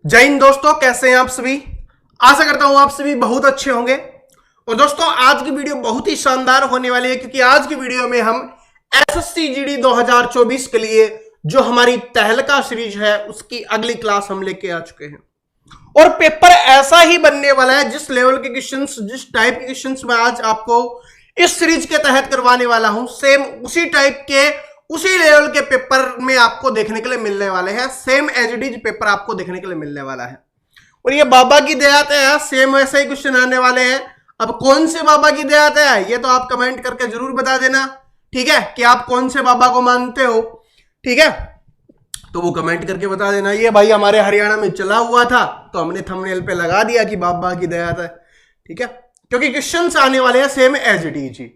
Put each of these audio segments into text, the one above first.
जय हिंद दोस्तों, कैसे हैं आप सभी। आशा करता हूं आप सभी बहुत अच्छे होंगे। और दोस्तों आज की वीडियो बहुत ही शानदार होने वाली है, क्योंकि आज की वीडियो में हम एसएससी जीडी 2024 के लिए जो हमारी तहलका सीरीज है उसकी अगली क्लास हम लेके आ चुके हैं। और पेपर ऐसा ही बनने वाला है, जिस लेवल के क्वेश्चंस, जिस टाइप के क्वेश्चंस मैं आज आपको इस सीरीज के तहत करवाने वाला हूं, सेम उसी टाइप के उसी लेवल के पेपर में आपको देखने के लिए मिलने वाले हैं। Same as it is paper आपको देखने के लिए मिलने वाला है। और ये बाबा की दयात है, सेम वैसे ही क्वेश्चन आने वाले हैं। अब कौन से बाबा की दयात है ये तो आप कमेंट करके जरूर बता देना, ठीक है, कि आप कौन से बाबा को मानते हो, ठीक है, तो वो कमेंट करके बता देना। ये भाई हमारे हरियाणा में चला हुआ था तो हमने थंबनेल पे लगा दिया कि बाबा की दयात है, ठीक है, क्योंकि क्वेश्चंस आने वाले हैं सेम एज इट इज।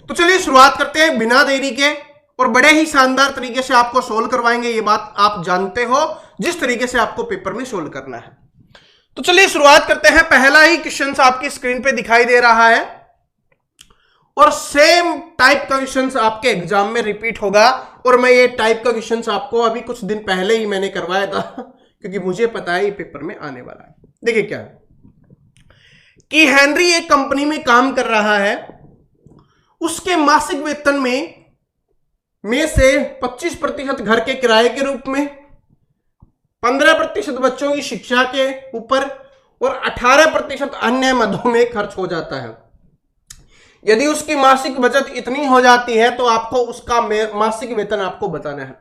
तो चलिए शुरुआत करते हैं बिना देरी के, और बड़े ही शानदार तरीके से आपको सोल्व करवाएंगे। ये बात आप जानते हो, जिस तरीके से आपको पेपर में सोल्व करना है। तो चलिए शुरुआत करते हैं। पहला ही क्वेश्चन आपकी स्क्रीन पे दिखाई दे रहा है और सेम टाइप का क्वेश्चन आपके एग्जाम में रिपीट होगा। और मैं ये टाइप का क्वेश्चन आपको अभी कुछ दिन पहले ही मैंने करवाया था, क्योंकि मुझे पता है ये पेपर में आने वाला है। देखिए क्या है कि हेनरी एक कंपनी में काम कर रहा है, उसके मासिक वेतन में से 25% घर के किराए के रूप में, 15% बच्चों की शिक्षा के ऊपर और 18% अन्य मदों में खर्च हो जाता है। यदि उसकी मासिक बचत इतनी हो जाती है तो आपको उसका मासिक वेतन आपको बताना है।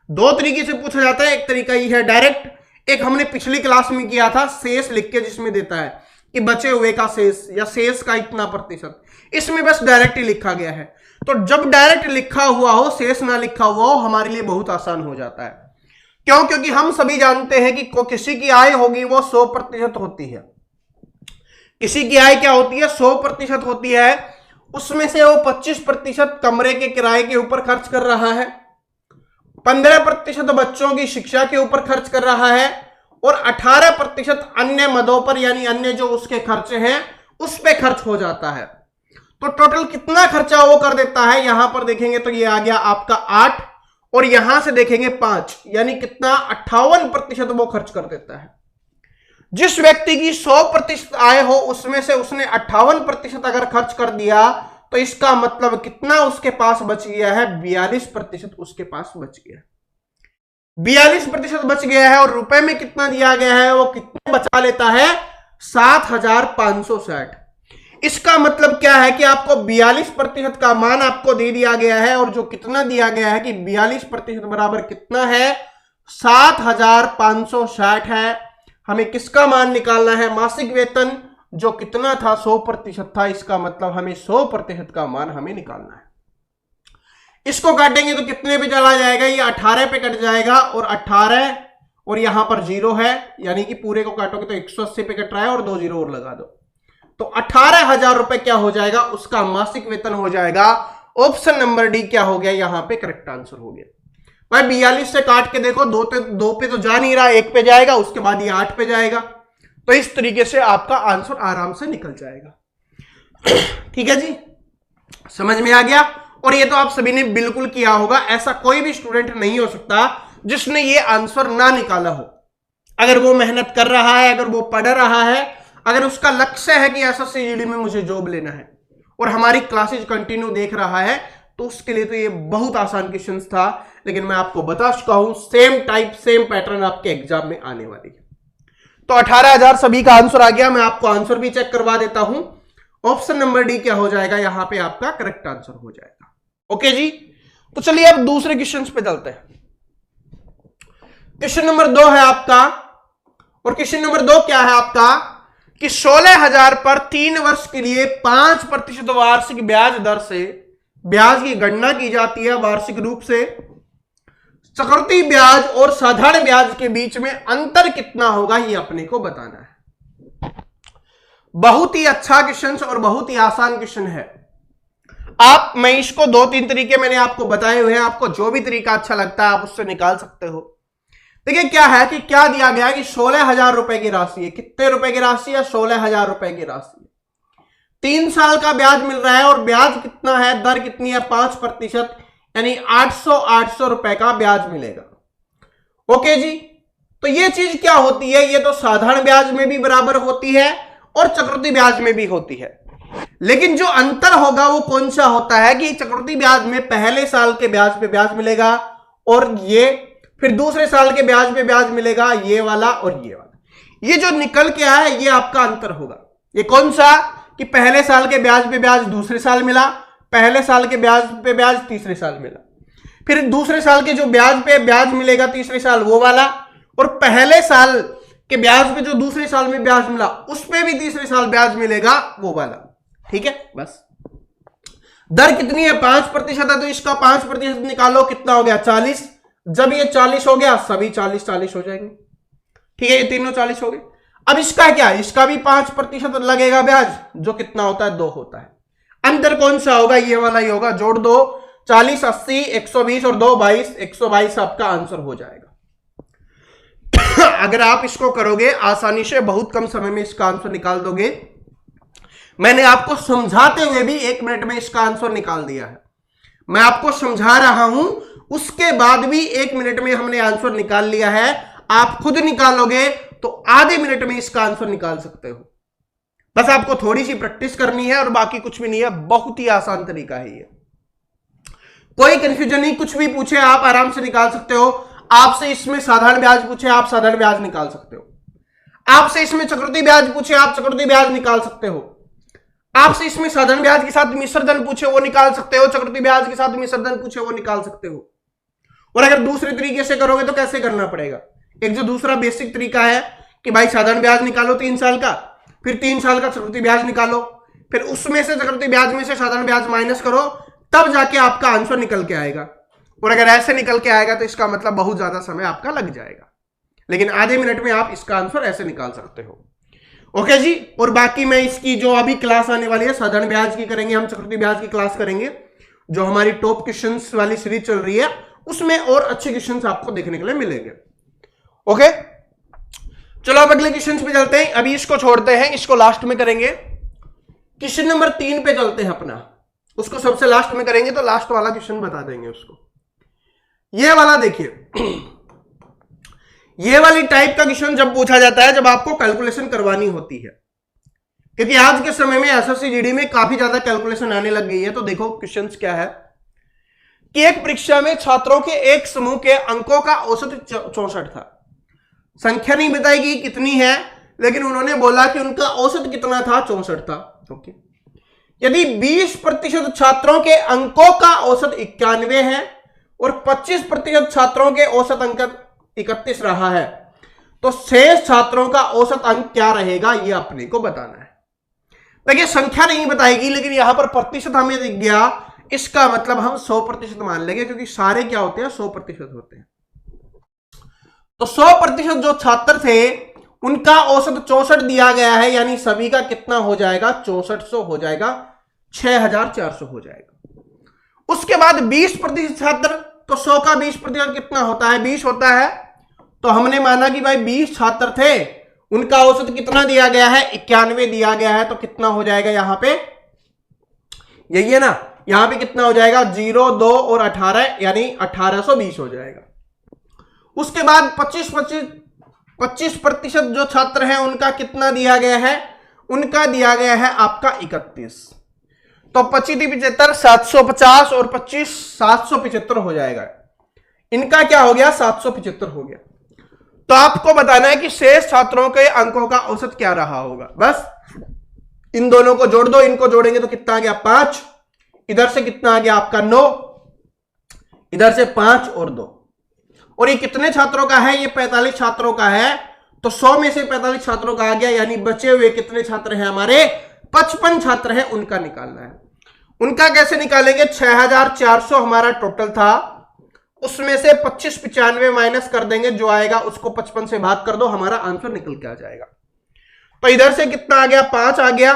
दो तरीके से पूछा जाता है। एक तरीका ये है डायरेक्ट, एक हमने पिछली क्लास में किया था, शेष लिख के जिसमें देता है कि बचे हुए का शेष या शेष का इतना प्रतिशत। इसमें बस डायरेक्ट ही लिखा गया है। तो जब डायरेक्ट लिखा हुआ हो, शेष ना लिखा हुआ हो, हमारे लिए बहुत आसान हो जाता है। क्यों? क्योंकि हम सभी जानते हैं कि किसी की आय होगी वो 100% होती है। किसी की आय क्या होती है? 100% होती है। उसमें से वो 25% कमरे के किराए के ऊपर खर्च कर रहा है, 15% बच्चों की शिक्षा के ऊपर खर्च कर रहा है और 18% अन्य मदों पर, यानी अन्य जो उसके खर्चे हैं उस पर खर्च हो जाता है। तो टोटल कितना खर्चा वो कर देता है, यहां पर देखेंगे तो ये आ गया आपका 8 और यहां से देखेंगे 5, यानी कितना 58% वो खर्च कर देता है। जिस व्यक्ति की 100% आय हो उसमें से उसने 58% अगर खर्च कर दिया तो इसका मतलब कितना उसके पास बच गया है? 42% उसके पास बच गया। 42% बच गया है। और रुपए में कितना दिया गया है? वो कितना बचा लेता है? 7560। इसका मतलब क्या है कि आपको 42% का मान आपको दे दिया गया है, और जो कितना दिया गया है कि 42% बराबर कितना है? 7560 है। हमें किसका मान निकालना है? मासिक वेतन जो कितना था? 100% था। इसका मतलब हमें 100% का मान हमें निकालना है। इसको काटेंगे तो कितने पे चला जाएगा? ये 18 पे कट जाएगा, और 18 और यहां पर 0 है, यानी कि पूरे को काटोगे तो 180 पे कट रहा है और 2 0 और लगा दो तो 18,000 रुपए क्या हो जाएगा? उसका मासिक वेतन हो जाएगा। ऑप्शन नंबर डी क्या हो गया? यहां पे करेक्ट आंसर हो गया। भाई 42 से काट के देखो, दो पे तो जा नहीं रहा, 1 पे जाएगा, उसके बाद ये 8 पे जाएगा। तो इस तरीके से आपका आंसर आराम से निकल जाएगा। ठीक है जी, समझ में आ गया। और ये तो आप सभी ने बिल्कुल किया होगा। ऐसा कोई भी स्टूडेंट नहीं हो सकता जिसने ये आंसर ना निकाला हो। अगर वो मेहनत कर रहा है, अगर वो पढ़ रहा है, अगर उसका लक्ष्य है कि एसएससी जीडी में मुझे जॉब लेना है और हमारी क्लासेज कंटिन्यू देख रहा है, तो उसके लिए तो ये बहुत आसान क्वेश्चन था। लेकिन मैं आपको बता चुका हूं सेम टाइप सेम पैटर्न आपके एग्जाम में आने वाली है। तो 18,000 सभी का आंसर आ गया। मैं आपको आंसर भी चेक करवा देता हूं। ऑप्शन नंबर डी क्या हो जाएगा? यहां पे आपका करेक्ट आंसर हो जाएगा। ओके जी, तो चलिए अब दूसरे क्वेश्चन पे चलते हैं। क्वेश्चन नंबर 2 है आपका, और क्वेश्चन नंबर 2 क्या है आपका कि 16,000 पर 3 वर्ष के लिए 5% वार्षिक ब्याज दर से ब्याज की गणना की जाती है। वार्षिक रूप से चक्रवृद्धि ब्याज और साधारण ब्याज के बीच में अंतर कितना होगा, ये अपने को बताना है। बहुत ही अच्छा क्वेश्चन और बहुत ही आसान क्वेश्चन है। मैं इसको 2-3 तरीके मैंने आपको बताए हुए हैं। आपको जो भी तरीका अच्छा लगता है आप उससे निकाल सकते हो। देखिए क्या है कि क्या दिया गया है कि 16,000 रुपए की राशि है। कितने रुपए की राशि है? 16,000 रुपए की राशि है। 3 साल का ब्याज मिल रहा है, और ब्याज कितना है? दर कितनी है? 5%, यानी 800 रुपए का ब्याज मिलेगा। ओके जी, तो ये चीज क्या होती है, ये तो साधारण ब्याज में भी बराबर होती है और चक्रवृद्धि ब्याज में भी होती है। लेकिन जो अंतर होगा वो कौन सा होता है कि चक्रवृद्धि ब्याज में पहले साल के ब्याज पे ब्याज मिलेगा और ये फिर दूसरे साल के ब्याज पे ब्याज मिलेगा, ये वाला और ये वाला। ये जो निकल के आया है ये आपका अंतर होगा। ये कौन सा कि पहले साल के ब्याज पे ब्याज दूसरे साल मिला, पहले साल के ब्याज पे ब्याज तीसरे साल मिला, फिर दूसरे साल के जो ब्याज पे ब्याज मिलेगा तीसरे साल वो वाला, और पहले साल के ब्याज पे जो दूसरे साल में ब्याज मिला उस पे भी तीसरे साल ब्याज मिलेगा वो वाला। ठीक है, बस दर कितनी है 5% है, तो इसका 5% निकालो, कितना हो गया 40। जब ये 40 हो गया सभी 40 हो जाएंगे। ठीक है, ये तीनों 40 हो गए। अब इसका क्या, इसका भी 5% लगेगा ब्याज, जो कितना होता है 2 होता है। अंतर कौन सा होगा, ये वाला ही होगा। जोड़ दो 40 80 120 और 2 22, 122 आपका आंसर हो जाएगा। अगर आप इसको करोगे आसानी से बहुत कम समय में इसका आंसर निकाल दोगे। मैंने आपको समझाते हुए भी 1 मिनट में इसका आंसर निकाल दिया है। मैं आपको समझा रहा हूं उसके बाद भी 1 मिनट में हमने आंसर निकाल लिया है। आप खुद निकालोगे तो आधे मिनट में इसका आंसर निकाल सकते हो। बस आपको थोड़ी सी प्रैक्टिस करनी है और बाकी कुछ भी नहीं है। बहुत ही आसान तरीका है ये, कोई कंफ्यूजन नहीं। कुछ भी पूछे आप आराम से निकाल सकते हो। आपसे इसमें साधारण ब्याज पूछे आप साधारण ब्याज निकाल सकते हो। आपसे इसमें चक्रवृद्धि ब्याज पूछे आप चक्रवृद्धि ब्याज निकाल सकते हो। आपसे इसमें साधारण ब्याज के साथ मिश्र धन पूछे वो निकाल सकते हो। चक्रवृद्धि ब्याज के साथ मिश्र धन पूछे वो निकाल सकते हो। और अगर दूसरे तरीके से करोगे तो कैसे करना पड़ेगा, एक जो दूसरा बेसिक तरीका है कि भाई साधारण ब्याज निकालो 3 साल का, फिर 3 साल का चक्रवृद्धि ब्याज निकालो, फिर उसमें से चक्रवृद्धि ब्याज में से साधारण ब्याज माइनस करो, तब जाके आपका आंसर निकल के आएगा। और अगर ऐसे निकल के आएगा तो इसका मतलब बहुत ज्यादा समय आपका लग जाएगा। लेकिन आधे मिनट में आप इसका आंसर ऐसे निकाल सकते हो। ओके जी। और बाकी मैं इसकी जो अभी क्लास आने वाली है साधारण ब्याज की करेंगे, हम चक्रवृद्धि ब्याज की क्लास करेंगे। जो हमारी टॉप क्वेश्चंस वाली सीरीज चल रही है उसमें और अच्छे क्वेश्चंस आपको देखने के लिए मिलेंगे। ओके, चलो अब अगले क्वेश्चन पे चलते हैं। अभी इसको छोड़ते हैं, इसको लास्ट में करेंगे। क्वेश्चन नंबर 3 पे चलते हैं अपना, उसको सबसे लास्ट में करेंगे तो लास्ट वाला क्वेश्चन बता देंगे उसको। ये वाला देखिए, ये वाली टाइप का क्वेश्चन जब पूछा जाता है जब आपको कैलकुलेशन करवानी होती है, क्योंकि आज के समय में एसएससी जीडी में काफी ज्यादा कैलकुलेशन आने लग गई है। तो देखो क्वेश्चन क्या है कि एक परीक्षा में छात्रों के एक समूह के अंकों का औसत 64 था। संख्या नहीं बताएगी कितनी है, लेकिन उन्होंने बोला कि उनका औसत कितना था, 64 था। ओके, यदि 20% छात्रों के अंकों का औसत 91 है और 25% छात्रों के औसत अंक 31 रहा है, तो शेष छात्रों का औसत अंक क्या रहेगा, यह अपने को बताना है। देखिए संख्या नहीं बताएगी, लेकिन यहां पर प्रतिशत हमें दिख गया, इसका मतलब हम 100% मान लेंगे, क्योंकि सारे क्या होते हैं 100% होते हैं। तो 100% जो छात्र थे उनका औसत 64 दिया गया है, यानी सभी का कितना हो जाएगा 6400 हो जाएगा, 6400 हो जाएगा। उसके बाद 20% छात्र, तो 100 का 20% कितना होता है 20 होता है। तो हमने माना कि भाई 20 छात्र थे, उनका औसत कितना दिया गया है 91 दिया गया है, तो कितना हो जाएगा यहां पे, यही है ना, यहां पे कितना हो जाएगा 0 2 और 18, यानी 1820 हो जाएगा। उसके बाद 25% जो छात्र हैं उनका कितना दिया गया है, उनका दिया गया है आपका 31। तो 25 75 750 और 25 775 हो जाएगा। इनका क्या हो गया 775 हो गया। तो आपको बताना है कि शेष छात्रों के अंकों का औसत क्या रहा होगा। बस इन दोनों को जोड़ दो, इनको जोड़ेंगे तो कितना आ गया 5, इधर से कितना आ गया आपका 9, इधर से 5 और 2, और ये कितने छात्रों का है, ये 45 छात्रों का है। तो 100 में से 45 छात्रों का आ गया, यानी बचे हुए कितने छात्र हैं हमारे 55 छात्र हैं, उनका निकालना है। उनका कैसे निकालेंगे, 6400 हमारा टोटल था, उसमें से 25 95 माइनस कर देंगे, जो आएगा उसको 55 से भाग कर दो, हमारा आंसर निकल के आ जाएगा। तो इधर से कितना आ गया 5 आ गया,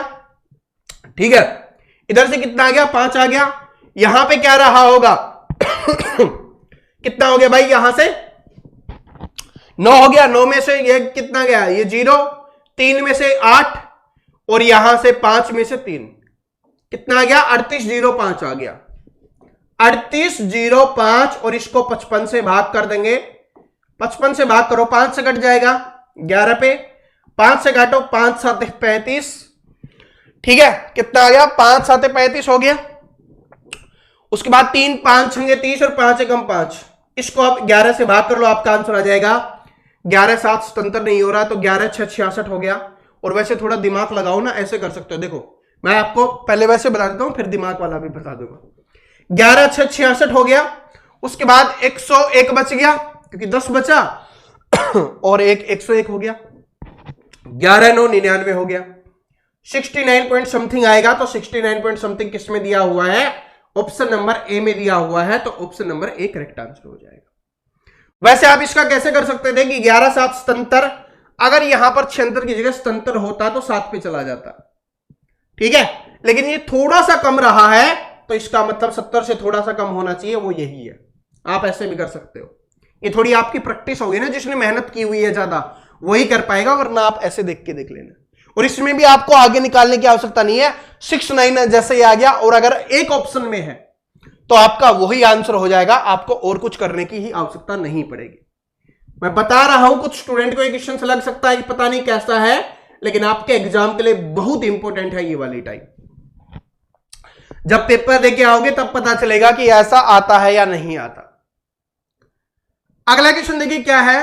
ठीक है, इधर से कितना आ गया 5 आ गया। यहां पे क्या रहा होगा कितना हो गया भाई, यहां से 9 हो गया, 9 में से ये कितना गया, ये 0, 3 में से 8 और यहां से 5 में से 3, कितना आ गया 3805 आ गया, 3805, और इसको 55 से भाग कर देंगे, 55 से भाग करो, 5 से कट जाएगा 11 पे, 5 से काटो, 5 7 35, ठीक है, कितना आ गया, 5 7 35 हो गया। उसके बाद 3 5 6 30 और 5 एकम 5, इसको आप 11 से भाग कर लो, आपका आंसर आ जाएगा 11 7 स्वतंत्र नहीं हो रहा तो 11 6 66 हो गया। और वैसे थोड़ा दिमाग लगाओ ना, ऐसे कर सकते हो, देखो मैं आपको पहले वैसे बता देता हूं फिर दिमाग वाला भी बता दूंगा। 11 6 66 हो गया। उसके बाद 101 बच गया क्योंकि 10 बचा और 101 हो गया, 11 9 99 हो गया, 69 पॉइंट समथिंग आएगा। तो 69 पॉइंट समथिंग किस में दिया हुआ है, ऑप्शन नंबर ए में दिया हुआ है, तो option number A correct answer हो जाएगा। वैसे आप इसका कैसे कर सकते थे कि 11 7 77, अगर यहां पर 76 की जगह 77 होता तो 7 पे चला जाता, ठीक है, लेकिन ये थोड़ा सा कम रहा है तो इसका मतलब 70 से थोड़ा सा कम होना चाहिए, वो यही है। आप ऐसे भी कर सकते हो, ये थोड़ी आपकी प्रैक्टिस होगी ना, जिसने मेहनत की हुई है ज्यादा वही कर पाएगा, वरना आप ऐसे देख के देख लेना। और इसमें भी आपको आगे निकालने की आवश्यकता नहीं है, 6 9 जैसे ही आ गया और अगर एक ऑप्शन में है तो आपका वही आंसर हो जाएगा, आपको और कुछ करने की ही आवश्यकता नहीं पड़ेगी। मैं बता रहा हूं, कुछ स्टूडेंट को एक क्वेश्चन से लग सकता है कि पता नहीं कैसा है, लेकिन आपके एग्जाम के लिए बहुत इंपॉर्टेंट है ये वाली टाइप। जब पेपर देके आओगे तब पता चलेगा कि ऐसा आता है या नहीं आता। अगला क्वेश्चन देखिए क्या है,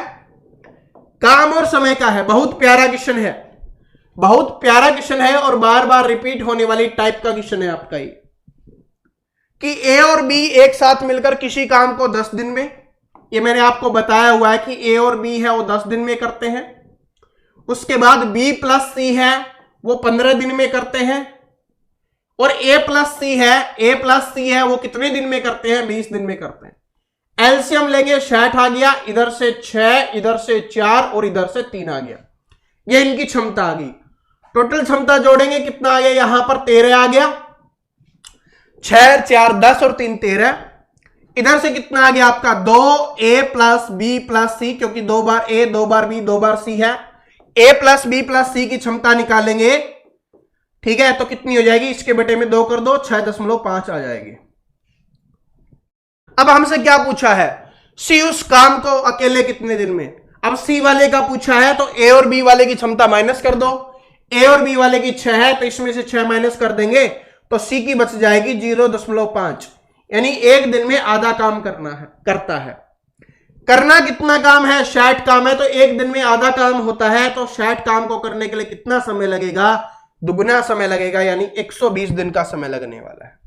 काम और समय का है, बहुत प्यारा क्वेश्चन है, बहुत प्यारा क्वेश्चन है और बार बार रिपीट होने वाली टाइप का क्वेश्चन है आपका ये, कि ए और बी एक साथ मिलकर किसी काम को 10 दिन में, ये मैंने आपको बताया हुआ है कि ए और बी है वो 10 दिन में करते हैं। उसके बाद बी प्लस सी है वो 15 दिन में करते हैं, और ए प्लस सी है वो कितने दिन में करते हैं, 20 दिन में करते हैं। एलसीएम लेंगे 60 आ गया, इधर से 6, इधर से 4 और इधर से 3 आ गया, ये इनकी क्षमता आ गई। टोटल क्षमता जोड़ेंगे कितना आ गया, यहां पर 13 आ गया, 6 4 10 और 3 13। इधर से कितना आ गया आपका 2 ए प्लस बी प्लस सी, क्योंकि 2 बार ए 2 बार बी 2 बार सी है, ए प्लस बी प्लस सी की क्षमता निकालेंगे, ठीक है, तो कितनी हो जाएगी, इसके बटे में 2 कर दो, 6.5 आ जाएगी। अब हमसे क्या पूछा है, सी उस काम को अकेले कितने दिन में। अब सी वाले का पूछा है तो ए और बी वाले की क्षमता माइनस कर दो, ए और बी वाले की 6 है तो इसमें से 6 माइनस कर देंगे तो सी की बच जाएगी 0.5, यानी एक दिन में आधा काम करता है। करना कितना काम है, 60 काम है, तो एक दिन में आधा काम होता है, तो 60 काम को करने के लिए कितना समय लगेगा, दुगुना समय लगेगा, यानी 120 दिन का समय लगने वाला है।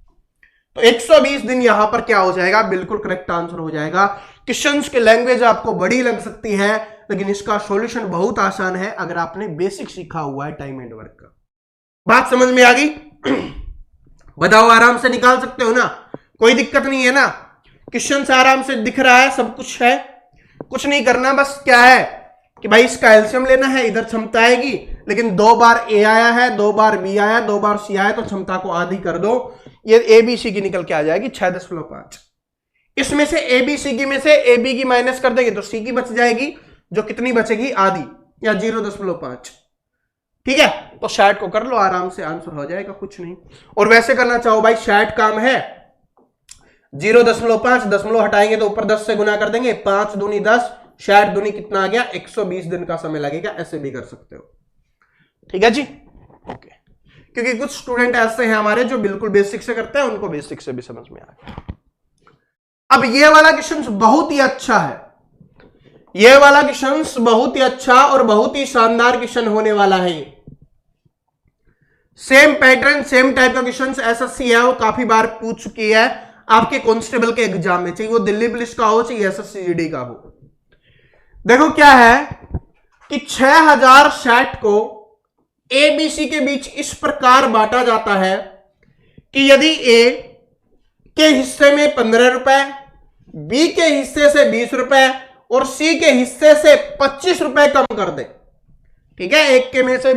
तो 120 दिन यहां पर क्या हो जाएगा, बिल्कुल करेक्ट आंसर हो जाएगा। क्वेश्चंस की लैंग्वेज आपको बड़ी लग सकती है, लेकिन इसका सॉल्यूशन बहुत आसान है अगर आपने बेसिक सीखा हुआ है टाइम एंड वर्क का। बात समझ में आ गई? बताओ, आराम से निकाल सकते हो ना, कोई दिक्कत नहीं है ना, क्वेश्चन आराम से दिख रहा है, सब कुछ है, कुछ नहीं करना, बस क्या है कि भाई इसका एलसीएम लेना है, इधर क्षमता आएगी, लेकिन 2 बार ए आया है, 2 बार बी आया, 2 बार सी आया, तो क्षमता को आधी कर दो, ये ए बी सी की निकल के आ जाएगी 6.5। इसमें से ए बी सी की में से ए बी की माइनस कर देंगे तो सी की बच जाएगी, जो कितनी बचेगी, आधी या 0.5, ठीक है। तो 60 को कर लो, आराम से आंसर हो जाएगा, कुछ नहीं। और वैसे करना चाहो भाई, 60 काम है, 0.5 दशमलव हटाएंगे तो ऊपर 10 से गुना कर देंगे, 5 दूनी 10, 60 दूनी कितना आ गया, 120 दिन का समय लगेगा, ऐसे भी कर सकते हो, ठीक है जी, ओके। क्योंकि कुछ स्टूडेंट ऐसे हैं हमारे जो बिल्कुल बेसिक से करते हैं, उनको बेसिक से भी समझ में आ गया। अब ये वाला क्वेश्चन बहुत ही अच्छा है, ये वाला क्वेश्चन बहुत ही अच्छा और बहुत ही शानदार क्वेश्चन होने वाला है। ये सेम पैटर्न, सेम टाइप का क्वेश्चन एसएससी है, वो काफी बार पूछ चुकी है आपके कांस्टेबल के एग्जाम में, चाहे वो दिल्ली पुलिस का हो चाहे एसएससी जीडी का हो। देखो क्या है कि 6060 को एबीसी के बीच इस प्रकार बांटा जाता है कि यदि ए के हिस्से में 15 रुपए, बी के हिस्से से 20 रुपए और सी के हिस्से से 25 रुपए कम कर दे, ठीक है, एक के में से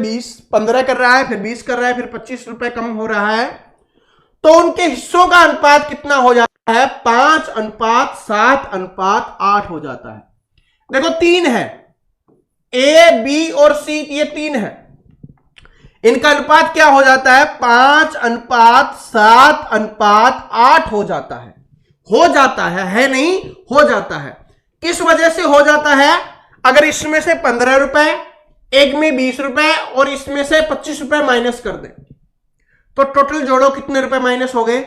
15 कर रहा है, फिर 20 कर रहा है, फिर 25 रुपए कम हो रहा है, तो उनके हिस्सों का अनुपात कितना हो जाता है, 5:7:8 हो जाता है। देखो 3 है, ए बी और सी, ये 3 है, इनका अनुपात क्या हो जाता है, 5:7:8 हो जाता है नहीं, हो जाता है। किस वजह से हो जाता है? अगर इसमें से 15 रुपए, एक में 20 रुपए और इसमें से 25 रुपए माइनस कर दे तो टोटल जोड़ो कितने रुपए माइनस हो गए?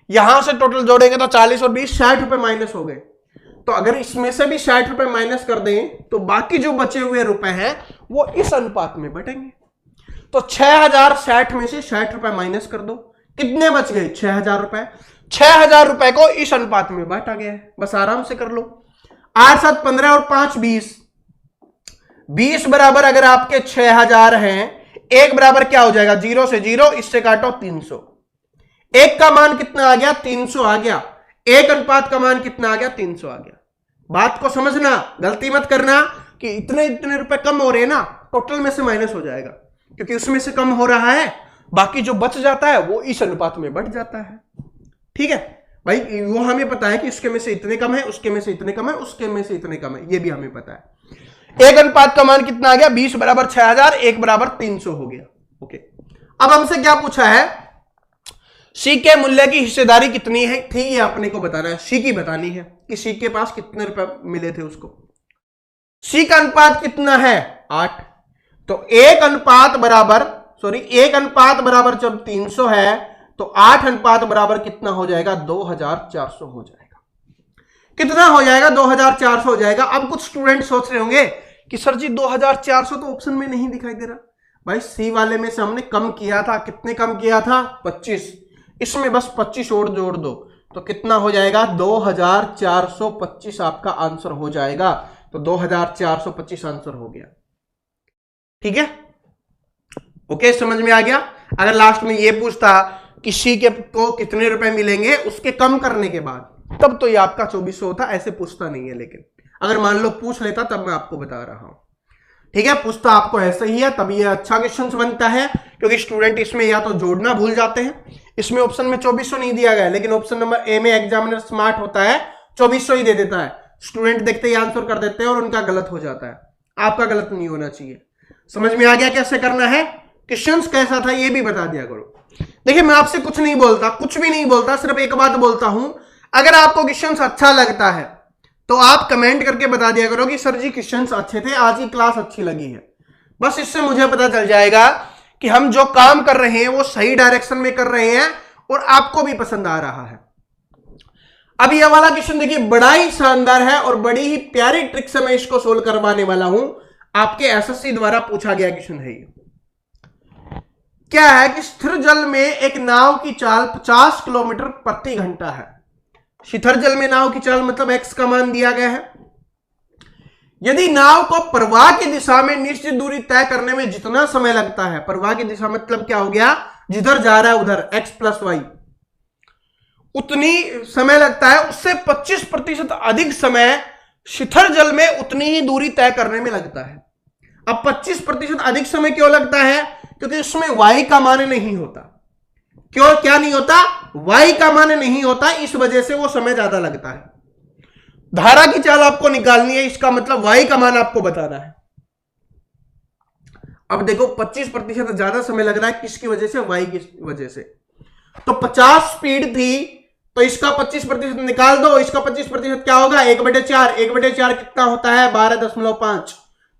यहां से टोटल जोड़ेंगे तो 40 और 20 60 रुपए माइनस हो गए। तो अगर इसमें से भी 60 रुपए माइनस कर दें तो बाकी जो बचे हुए रुपए हैं वो इस अनुपात में बटेंगे। तो 6060 में से 60 रुपए माइनस कर दो, कितने बच गए? 6000 रुपए। 6000 रुपए को इस अनुपात में बांटा गया है, बस आराम से कर लो। 8 7 15 और 5 20, 20 बराबर अगर आपके 6000 हैं, एक बराबर क्या हो जाएगा? 0 से 0, इससे काटो 300। एक का मान कितना आ गया? 300 आ गया। एक अनुपात का मान कितना आ गया? 300 आ गया। बात को समझना, गलती मत करना कि इतने इतने रुपए कम हो रहे हैं ना, टोटल में से माइनस हो जाएगा, क्योंकि उसमें से कम हो रहा है, बाकी जो बच जाता है वो इस अनुपात में बढ़ जाता है। ठीक है भाई, वो हमें पता है कि उसके में से इतने कम है, उसके में से इतने कम है, उसके में से इतने कम है, ये भी हमें पता है। एक अनुपात का मान कितना आ गया? 20 बराबर 6000, एक बराबर 300 हो गया। ओके, अब हमसे क्या पूछा है? सी के मूल्य की हिस्सेदारी कितनी है थी, ये अपने को बताना है। सी की बतानी है कि सी के पास कितने रुपए मिले थे उसको। सी का अनुपात कितना है? 8। तो एक अनुपात बराबर जब 300 है तो 8 अनुपात बराबर कितना हो जाएगा? 2400 हो जाएगा। कितना हो जाएगा? 2400 हो जाएगा। अब कुछ स्टूडेंट सोच रहे होंगे कि सर जी 2400 तो ऑप्शन में नहीं दिखाई दे रहा। भाई सी वाले में से हमने कम किया था, कितने कम किया था? 25। इसमें बस 25 और जोड़ दो तो कितना हो जाएगा? 2425 आपका आंसर हो जाएगा। तो 2425 आंसर हो गया। ठीक है, ओके, समझ में आ गया। अगर लास्ट में ये पूछता कि सी के को कितने रुपए मिलेंगे उसके कम करने के बाद, तब तो ये आपका 2400 होता। ऐसे पूछता नहीं है, लेकिन अगर मान लो पूछ लेता तब मैं आपको बता रहा हूं। ठीक है, पूछता आपको ऐसे ही है, तब ये अच्छा क्वेश्चन बनता है, क्योंकि स्टूडेंट इसमें या तो जोड़ना भूल जाते हैं। इसमें ऑप्शन में 2400 नहीं दिया गया, लेकिन ऑप्शन नंबर ए में एग्जामिनर स्मार्ट होता है, 2400 ही दे देता है। स्टूडेंट देखते ही आंसर कर देते हैं और उनका गलत हो जाता है। आपका गलत नहीं होना चाहिए। समझ में आ गया कैसे करना है? क्वेश्चन कैसा था ये भी बता दिया करो। देखिए, मैं आपसे कुछ नहीं बोलता, कुछ भी नहीं बोलता, सिर्फ एक बात बोलता हूं, अगर आपको क्वेश्चन अच्छा लगता है तो आप कमेंट करके बता दिया करो कि सर जी क्वेश्चन अच्छे थे, आज की क्लास अच्छी लगी है। बस इससे मुझे पता चल जाएगा कि हम जो काम कर रहे हैं वो सही डायरेक्शन में कर रहे हैं और आपको भी पसंद आ रहा है। अब ये वाला क्वेश्चन देखिए, बड़ा ही शानदार है और बड़ी ही प्यारी ट्रिक से मैं इसको सोल्व करवाने वाला हूं। आपके एसएससी द्वारा पूछा गया क्वेश्चन है ये। क्या है कि स्थिर जल में एक नाव की चाल 50 किलोमीटर प्रति घंटा है। स्थिर जल में नाव की चाल मतलब एक्स का मान दिया गया है। यदि नाव को प्रवाह की दिशा में निश्चित दूरी तय करने में जितना समय लगता है, प्रवाह की दिशा मतलब क्या हो गया? जिधर जा रहा है उधर x + y, उतनी समय लगता है, उससे 25% अधिक समय शिथिल जल में उतनी ही दूरी तय करने में लगता है। अब 25% अधिक समय क्यों लगता है? क्योंकि उसमें y का मान नहीं होता। क्यों क्या नहीं होता? y का मान नहीं होता, इस वजह से वो समय ज्यादा लगता है। धारा की चाल आपको निकालनी है, इसका मतलब y का मान आपको बताना है। अब देखो 25% ज्यादा समय लग रहा है, किसकी वजह से? y की वजह से। तो 50 स्पीड थी तो इसका 25% निकाल दो, इसका 25% क्या होगा? 1/4। 1/4 कितना होता है? 12.5।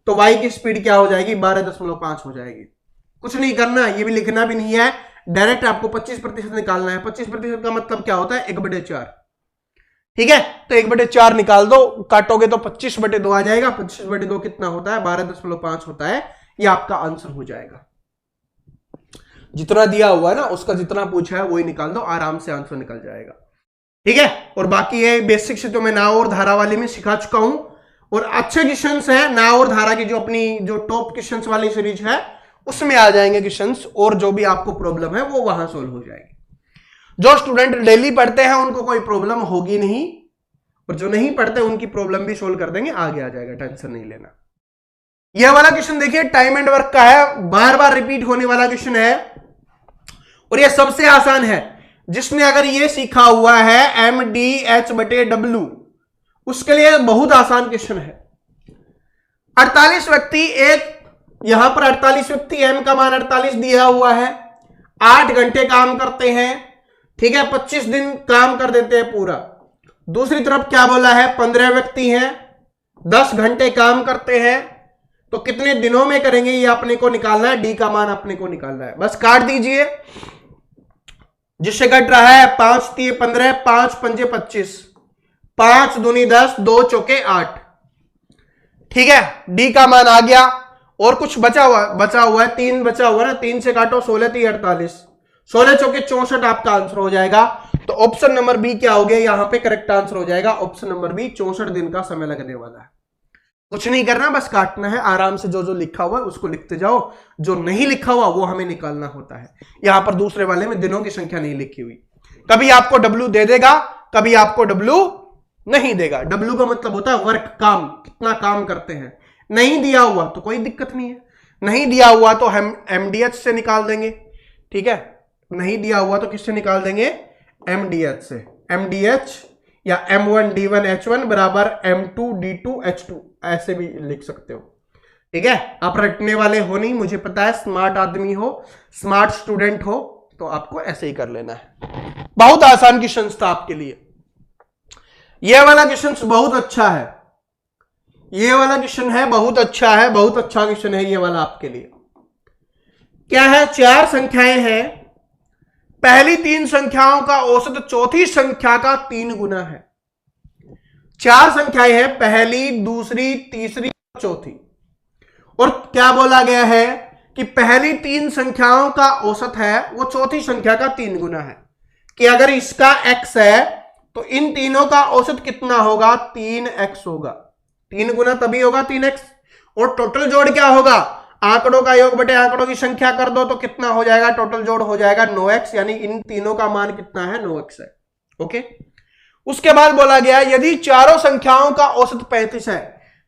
तो y की स्पीड क्या हो जाएगी? 12.5 हो जाएगी। कुछ नहीं करना, ये भी लिखना भी नहीं है, डायरेक्ट आपको 25% निकालना है। 25% का मतलब क्या होता है? 1/4। ठीक है, तो 1/4 निकाल दो, काटोगे तो 25/2 आ जाएगा। 25/2 कितना होता है? 12.5 होता है। ये आपका आंसर हो जाएगा। जितना दिया हुआ है ना, उसका जितना पूछा है वही निकाल दो, आराम से आंसर निकल जाएगा। ठीक है, और बाकी ये बेसिक से तो मैं नाव और धारा वाली में सिखा चुका हूं, और अच्छे क्वेश्चंस हैं नाव और धारा की, जो अपनी जो टॉप क्वेश्चंस वाली सीरीज है उसमें आ जाएंगे क्वेश्चंस, और जो भी आपको प्रॉब्लम है वो वहां सोल्व हो जाएगी। जो स्टूडेंट डेली पढ़ते हैं उनको कोई प्रॉब्लम होगी नहीं, और जो नहीं पढ़ते उनकी प्रॉब्लम भी सोल्व कर देंगे, आगे आ जाएगा, टेंशन नहीं लेना। यह वाला क्वेश्चन देखिए, टाइम एंड वर्क का है, बार बार रिपीट होने वाला क्वेश्चन है, और यह सबसे आसान है। जिसने अगर यह सीखा हुआ है MDH/W, उसके लिए बहुत आसान क्वेश्चन है। 48 व्यक्ति, एक यहां पर 48 व्यक्ति, M का मान 48 दिया हुआ है, 8 घंटे काम करते हैं। ठीक है, 25 दिन काम कर देते हैं पूरा। दूसरी तरफ क्या बोला है? 15 व्यक्ति हैं, 10 घंटे काम करते हैं तो कितने दिनों में करेंगे ये अपने को निकालना है, डी का मान अपने को निकालना है। बस काट दीजिए, जिससे कट रहा है 5 3 15, 5 5 25, 5 दूनी 10, 2 चौके 8। ठीक है, डी का मान आ गया। और कुछ बचा हुआ है 3 बचा हुआ है ना, 3 से काटो 16 3 48, 16 चौके 64 आपका आंसर हो जाएगा। तो ऑप्शन नंबर बी क्या हो गया यहां पे करेक्ट आंसर हो जाएगा। ऑप्शन नंबर बी 64 दिन का समय लगने वाला है। कुछ नहीं करना, बस काटना है आराम से। जो जो लिखा हुआ है उसको लिखते जाओ, जो नहीं लिखा हुआ वो हमें निकालना होता है। यहां पर दूसरे वाले में दिनों की संख्या नहीं लिखी हुई। कभी आपको डब्ल्यू दे देगा, कभी आपको डब्ल्यू नहीं देगा। डब्ल्यू का मतलब होता है वर्क, काम, कितना काम करते हैं। नहीं दिया हुआ तो कोई दिक्कत नहीं है, नहीं दिया हुआ तो हम एमडीएच से निकाल देंगे। ठीक है, नहीं दिया हुआ तो किससे निकाल देंगे, एमडीएच से। एमडीएच या M1 D1 H1 बराबर M2 D2 H2 ऐसे भी लिख सकते हो। ठीक है, आप रटने वाले हो नहीं, मुझे पता है, स्मार्ट आदमी हो, स्मार्ट स्टूडेंट हो, तो आपको ऐसे ही कर लेना है। बहुत आसान क्वेश्चन था आपके लिए। यह वाला क्वेश्चन बहुत अच्छा है, ये वाला क्वेश्चन है बहुत अच्छा है, बहुत अच्छा क्वेश्चन है ये वाला आपके लिए। क्या है, 4 संख्याएं हैं, पहली 3 संख्याओं का औसत चौथी संख्या का 3 गुना है। 4 संख्याएं हैं, पहली, दूसरी, तीसरी, चौथी। और क्या बोला गया है कि पहली 3 संख्याओं का औसत है वो चौथी संख्या का 3 गुना है। कि अगर इसका x है तो इन तीनों का औसत कितना होगा, 3x होगा। 3 गुना तभी होगा 3x। और टोटल जोड़ क्या होगा, आंकड़ों का योग बटे आंकड़ों की संख्या कर दो तो कितना हो जाएगा, टोटल जोड़ हो जाएगा 9x। यानी इन तीनों का मान कितना है, 9x है। ओके, उसके बाद बोला गया यदि चारों संख्याओं का औसत 35 है,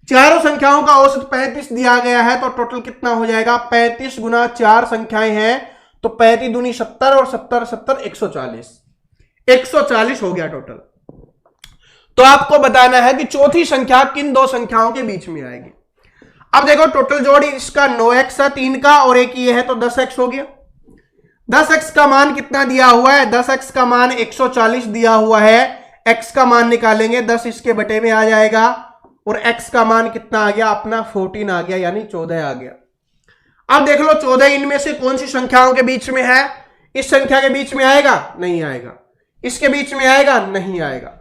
चारों संख्याओं का औसत 35 दिया गया है तो टोटल कितना हो जाएगा, 35 गुना 4 संख्याएं हैं तो 35 दूनी 70 और 70 70 140, 140 हो गया टोटल। तो आपको बताना है कि चौथी संख्या किन 2 संख्याओं के बीच में आएगी। अब देखो टोटल जोड़ इसका 9x है 3 का, और एक ये है तो 10x हो गया। 10x का मान कितना दिया हुआ है, 10x का मान 140 दिया हुआ है। x का मान निकालेंगे, 10 इसके बटे में आ जाएगा, और x का मान कितना आ गया अपना 14 आ गया, यानी 14 आ गया। अब देख लो 14 इनमें से कौन सी संख्याओं के बीच में है, इस संख्या के बीच में आएगा, नहीं आएगा। इसके बीच में आएगा, नहीं आएगा।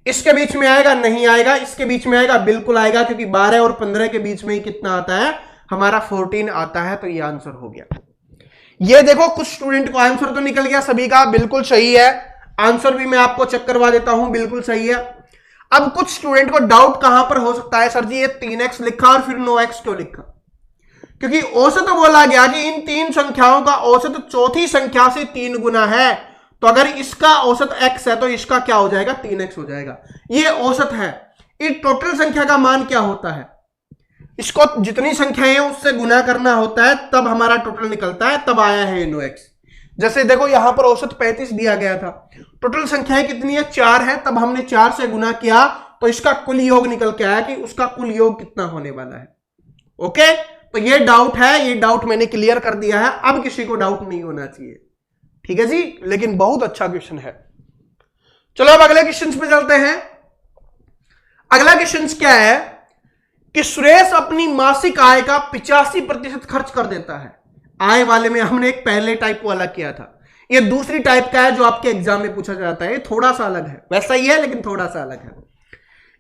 इसके बीच में आएगा, नहीं आएगा। इसके बीच में आएगा, बिल्कुल आएगा, क्योंकि 12 और 15 के बीच में ही कितना आता है, हमारा 14 आता है। तो ये आंसर हो गया। ये देखो कुछ स्टूडेंट को आंसर तो निकल गया सभी का, बिल्कुल सही है। आंसर भी मैं आपको चेक करवा देता हूं, बिल्कुल सही है। अब कुछ स्टूडेंट को डाउट कहां पर हो सकता है, सर जी ये 3x लिखा और फिर 9x क्यों लिखा, क्योंकि औसत बोला गया कि इन 3 संख्याओं का औसत चौथी संख्या से 3 गुना है। तो अगर इसका औसत x है तो इसका क्या हो जाएगा, 3x हो जाएगा। ये औसत है। इस टोटल संख्या का मान क्या होता है, इसको जितनी संख्याएं हैं उससे गुना करना होता है, तब हमारा टोटल निकलता है, तब आया है 9x। जैसे देखो यहां पर औसत 35 दिया गया था, टोटल संख्याएं कितनी है, 4 है, तब हमने 4 से गुना किया तो इसका कुल योग निकल के आया कि उसका कुल योग कितना होने वाला है। ओके, तो ये डाउट है, ये डाउट मैंने क्लियर कर दिया है, अब किसी को डाउट नहीं होना चाहिए। ठीक है जी, लेकिन बहुत अच्छा क्वेश्चन है। चलो अब अगले क्वेश्चन पे चलते हैं। अगला क्वेश्चन क्या है कि सुरेश अपनी मासिक आय का 85% खर्च कर देता है। आय वाले में हमने एक पहले टाइप वाला किया था, ये दूसरी टाइप का है जो आपके एग्जाम में पूछा जाता है। ये थोड़ा सा अलग है, वैसा ही है लेकिन थोड़ा सा अलग है।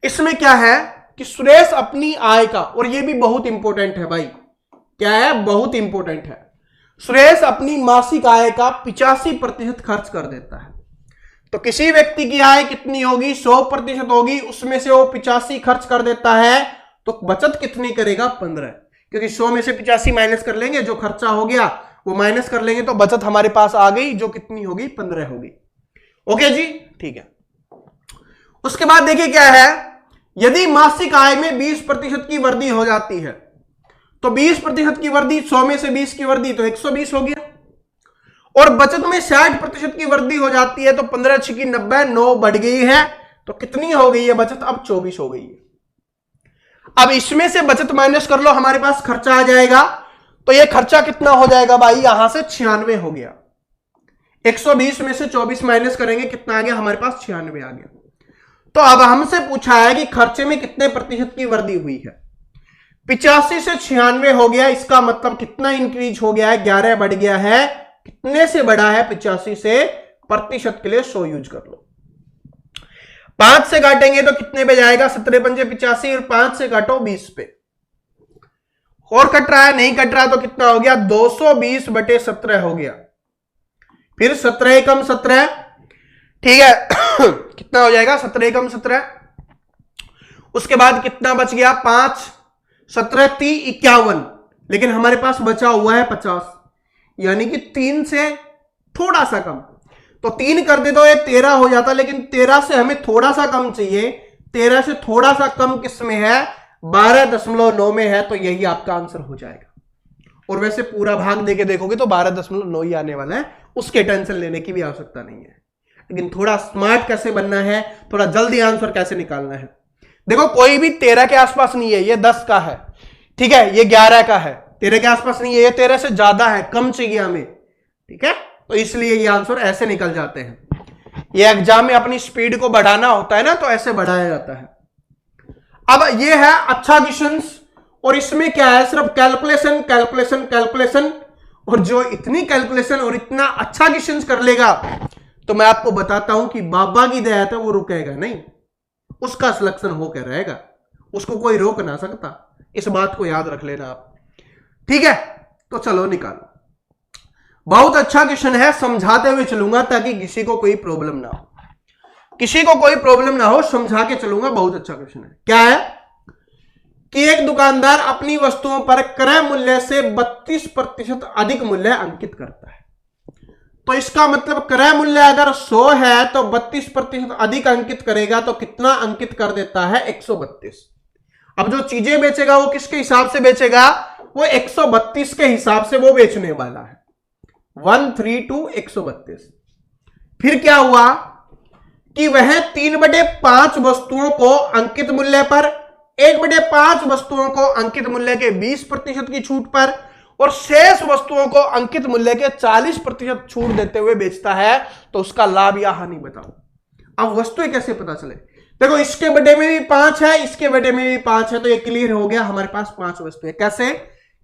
इसमें क्या है कि सुरेश अपनी आय का, और ये भी बहुत इंपॉर्टेंट है भाई, क्या है, बहुत इंपॉर्टेंट है। सुरेश अपनी मासिक आय का 85% खर्च कर देता है। तो किसी व्यक्ति की आय कितनी होगी, 100% होगी, उसमें से वो 85 खर्च कर देता है, तो बचत कितनी करेगा, 15। क्योंकि 100 में से 85 माइनस कर लेंगे, जो खर्चा हो गया वो माइनस कर लेंगे, तो बचत हमारे पास आ गई, जो कितनी होगी, 15 होगी। ओके जी, ठीक है। उसके बाद देखिए क्या है, यदि मासिक आय में 20% की वृद्धि हो जाती है, तो 20% की वृद्धि, 100 में से 20 की वृद्धि तो 120 हो गया। और बचत में 60% की वृद्धि हो जाती है, तो 15 6 की 90, 9 बढ़ गई है, तो कितनी हो गई है बचत, अब 24 हो गई है। अब इसमें से बचत माइनस कर लो, हमारे पास खर्चा आ जाएगा, तो ये खर्चा कितना हो जाएगा भाई, यहां से 96 हो गया। 120 में से 24 माइनस करेंगे, कितना आ गया हमारे पास, 96 आ गया। तो अब हमसे पूछा है कि खर्चे में कितने प्रतिशत की वृद्धि हुई है। 85 से 96 हो गया, इसका मतलब कितना इंक्रीज हो गया है, 11 बढ़ गया है। कितने से बढ़ा है? 85 से। प्रतिशत के लिए 100 यूज कर लो। 5 से काटेंगे तो कितने पे जाएगा? 17 पंजे 85 और 5 से काटो 20 पे। और कट रहा है? नहीं कट रहा तो कितना हो गया? 220 बटे 17 हो गया। फिर 17 कम 17, ठीक है कितना हो जाएगा? 17 कम 17। उसके बाद कितना बच गया? 5 17 30 51, लेकिन हमारे पास बचा हुआ है 50, यानी कि 3 से थोड़ा सा कम। तो 3 कर दे तो ये 13 हो जाता, लेकिन 13 से हमें थोड़ा सा कम चाहिए। 13 से थोड़ा सा कम किस में है? 12.9 में है, तो यही आपका आंसर हो जाएगा। और वैसे पूरा भाग देके देखोगे तो 12.9 ही आने वाला है, उसके टेंशन लेने की भी आवश्यकता नहीं है। लेकिन थोड़ा स्मार्ट कैसे बनना है, थोड़ा जल्दी आंसर कैसे निकालना है। देखो कोई भी 13 के आसपास नहीं है, ये 10 का है, ठीक है, ये 11 का है, 13 के आसपास नहीं है, ये 13 से ज्यादा है, कम चाहिए हमें, ठीक है। तो इसलिए ये आंसर ऐसे निकल जाते हैं। ये एग्जाम में अपनी स्पीड को बढ़ाना होता है ना, तो ऐसे बढ़ाया जाता है। अब ये है अच्छा क्वेश्चन, और इसमें क्या है? सिर्फ कैलकुलेशन कैलकुलेशन कैलकुलेशन। और जो इतनी कैलकुलेशन और इतना अच्छा क्वेश्चन कर लेगा, तो मैं आपको बताता हूं कि बाबा की दया है वो रुकेगा नहीं, उसका सिलेक्शन होकर रहेगा, उसको कोई रोक ना सकता। इस बात को याद रख लेना आप, ठीक है। तो चलो निकालो। बहुत अच्छा क्वेश्चन है, समझाते हुए चलूंगा ताकि किसी को कोई प्रॉब्लम ना हो, किसी को कोई प्रॉब्लम ना हो, समझा के चलूंगा। बहुत अच्छा क्वेश्चन है। क्या है कि एक दुकानदार अपनी वस्तुओं पर क्रय मूल्य से 32% अधिक मूल्य अंकित करता है। तो इसका मतलब क्रय मूल्य अगर 100 है तो 32% अधिक अंकित करेगा, तो कितना अंकित कर देता है? 132। अब जो चीजें बेचेगा वो किसके हिसाब से बेचेगा? वो 132 के हिसाब से वो बेचने वाला है। 132 132। फिर क्या हुआ कि वह 3/5 वस्तुओं को अंकित मूल्य पर, 1/5 वस्तुओं को अंकित मूल्य के 20% की छूट पर और शेष वस्तुओं को अंकित मूल्य के 40% छूट देते हुए बेचता है। तो उसका लाभ या हानि बताओ। अब वस्तुएं कैसे पता चले? देखो इसके बड़े में भी 5 है, इसके बड़े में भी 5 है, तो ये क्लियर हो गया हमारे पास 5 वस्तुएं। कैसे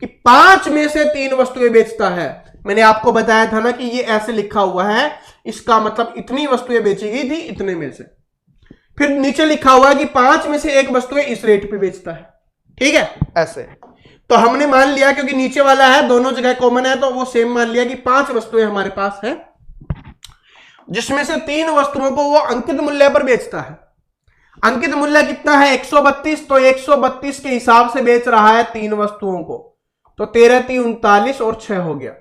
कि 5 में से 3 वस्तुएं बेचता है। मैंने आपको बताया था ना कि ये ऐसे लिखा हुआ है, इसका मतलब इतनी वस्तुएं बेची गई थी इतने में से। फिर नीचे लिखा हुआ है कि 5 में से 1 वस्तुएं इस रेट पे बेचता है, ठीक है, ऐसे। तो हमने मान लिया क्योंकि नीचे वाला है, दोनों जगह कॉमन है, तो वो सेम मान लिया कि 5 वस्तुएं हमारे पास है, जिसमें से 3 वस्तुओं को वो अंकित मूल्य पर बेचता है। अंकित मूल्य कितना है? 132। तो 132 के हिसाब से बेच रहा है 3 वस्तुओं को, तो 13 3 39 और 6 हो गया,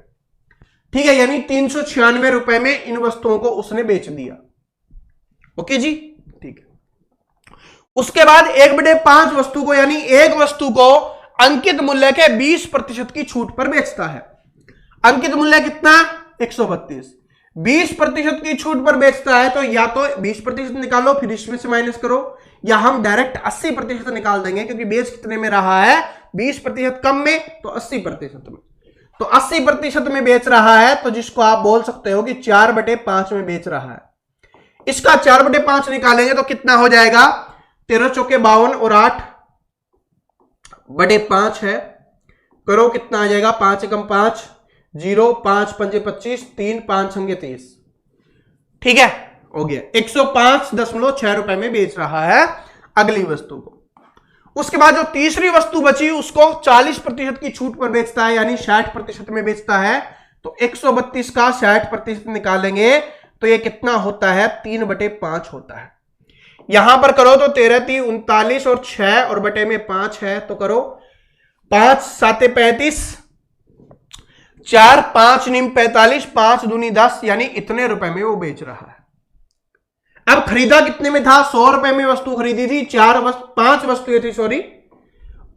ठीक है, यानी 396 रुपए में इन वस्तुओं को उसने बेच दिया। ओके जी, ठीक है। उसके बाद 1/5 वस्तु को, यानी एक वस्तु को अंकित मूल्य के 20% की छूट पर बेचता है। अंकित मूल्य कितना? 132। 20% की छूट पर बेचता है, तो या तो 20% निकालो फिर इसमें से माइनस करो, या हम डायरेक्ट 80% निकाल देंगे, क्योंकि बेच कितने में रहा है? 20% कम में, तो 80% में। तो 80% में बेच रहा है, तो जिसको आप बोल सकते हो कि 4/5 में बेच रहा है। इसका 4/5 निकालेंगे तो कितना हो जाएगा? 13 चौके 52 और 8/5 है, करो कितना आ जाएगा? 5 एकम 5 0, 5 पंजे 25, 3 5 छंगे 30, ठीक है, हो गया। 105.6 रुपए में बेच रहा है अगली वस्तु को। उसके बाद जो तीसरी वस्तु बची उसको 40% की छूट पर बेचता है, यानी 60% में बेचता है। तो 132 का 60% निकालेंगे तो ये कितना होता है? 3/5 होता है। यहां पर करो तो 13 3 39 और 6 और बटे में 5 है, तो करो 5 7 35, 4 5 9 45, 5 दूनी 10, यानी इतने रुपए में वो बेच रहा है। अब खरीदा कितने में था? 100 रुपए में वस्तु खरीदी थी, 5 वस्तुएं थी, सॉरी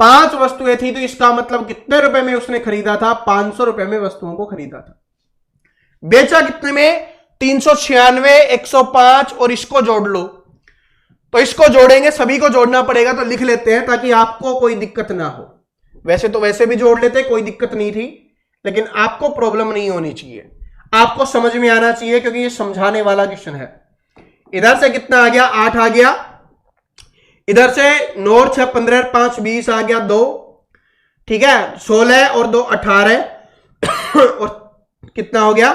5 वस्तुएं थी, तो इसका मतलब कितने रुपए में उसने खरीदा था? 500 रुपए में वस्तुओं को खरीदा था। बेचा कितने में? 396, 105 और इसको जोड़ लो, तो इसको जोड़ेंगे, सभी को जोड़ना पड़ेगा, तो लिख लेते हैं ताकि आपको कोई दिक्कत ना हो। वैसे तो वैसे भी जोड़ लेते, कोई दिक्कत नहीं थी, लेकिन आपको प्रॉब्लम नहीं होनी चाहिए, आपको समझ में आना चाहिए, क्योंकि ये समझाने वाला क्वेश्चन है। इधर से कितना आ गया? 8 आ गया, इधर से 9 और 6 15 5 20 आ गया 2, ठीक है, 16 और 2 18 और कितना हो गया,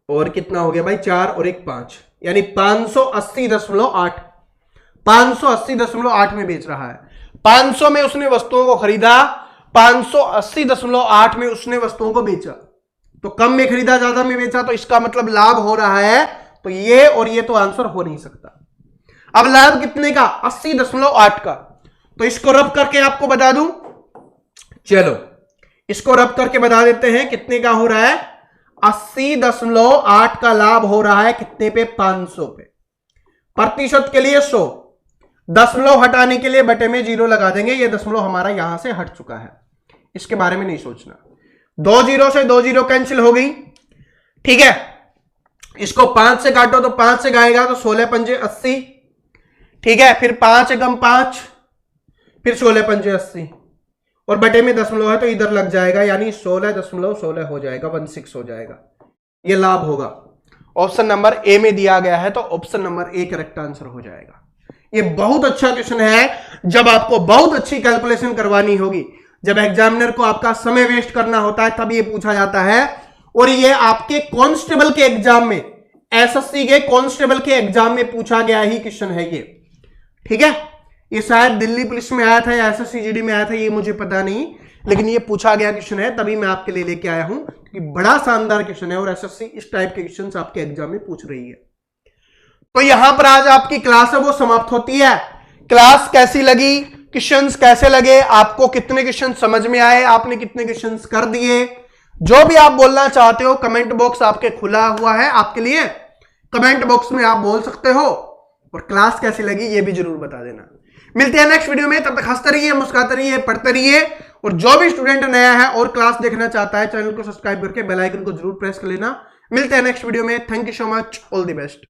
और कितना हो गया भाई 4 और 1 5, यानी 580.8, 580.8 में बेच रहा है। 500 में उसने वस्तुओं को खरीदा, 580.8 में उसने वस्तुओं को बेचा। तो कम में खरीदा ज्यादा में बेचा, तो इसका मतलब लाभ हो रहा है। तो ये और ये तो आंसर हो नहीं सकता। अब लाभ कितने का, 80.8 का। तो इसको रब करके आपको बता दूं, चलो इसको रब करके बता देते हैं कितने का हो रहा है। 80.8 का लाभ हो रहा है कितने पे, 500 पे। प्रतिशत के लिए 100, दशमलव हटाने के लिए बटे में 0 लगा देंगे। ये दशमलव हमारा यहां से हट चुका है, इसके बारे में नहीं सोचना। 2 0 से 2 0 कैंसिल हो गई, ठीक है। इसको 5 से काटो तो 5 से गाएगा तो 16 पंजे 80, ठीक है। फिर 5 एकम 5, फिर 16 पंजे 80, और बटे में दशमलव है तो इधर लग जाएगा, यानी 16.16 हो जाएगा, 16 हो जाएगा। ये लाभ होगा। ऑप्शन नंबर ए में दिया गया है, तो option number A correct answer हो जाएगा। ये बहुत अच्छा क्वेश्चन है। जब आपको बहुत अच्छी कैलकुलेशन करवानी होगी, जब एग्जामिनर को आपका समय वेस्ट करना होता है, तब ये पूछा जाता है। और ये आपके कांस्टेबल के एग्जाम में, एसएससी के कांस्टेबल के एग्जाम में पूछा गया ही क्वेश्चन है ये, ठीक है। ये शायद दिल्ली पुलिस में आया था या एसएससी जीडी में आया था, ये मुझे पता नहीं, लेकिन ये पूछा गया क्वेश्चन है, तभी मैं आपके लिए लेके आया हूं, क्योंकि बड़ा शानदार क्वेश्चन है और एसएससी इस टाइप के क्वेश्चन आपके एग्जाम में पूछ रही है। तो यहां पर आज आपकी क्लास है वो समाप्त होती है। क्लास कैसी लगी, क्वेश्चंस कैसे लगे, आपको कितने क्वेश्चन समझ में आए, आपने कितने क्वेश्चंस कर दिए, जो भी आप बोलना चाहते हो, कमेंट बॉक्स आपके खुला हुआ है आपके लिए, कमेंट बॉक्स में आप बोल सकते हो। और क्लास कैसी लगी ये भी जरूर बता देना। मिलते हैं नेक्स्ट वीडियो में, तब तक हंसते रहिए, मुस्कुराते रहिए, पढ़ते रहिए। और जो भी स्टूडेंट नया है और क्लास देखना चाहता है, चैनल को सब्सक्राइब करके बेल आइकन को जरूर प्रेस कर लेना। मिलते हैं नेक्स्ट वीडियो में। Thank you so much, all the best.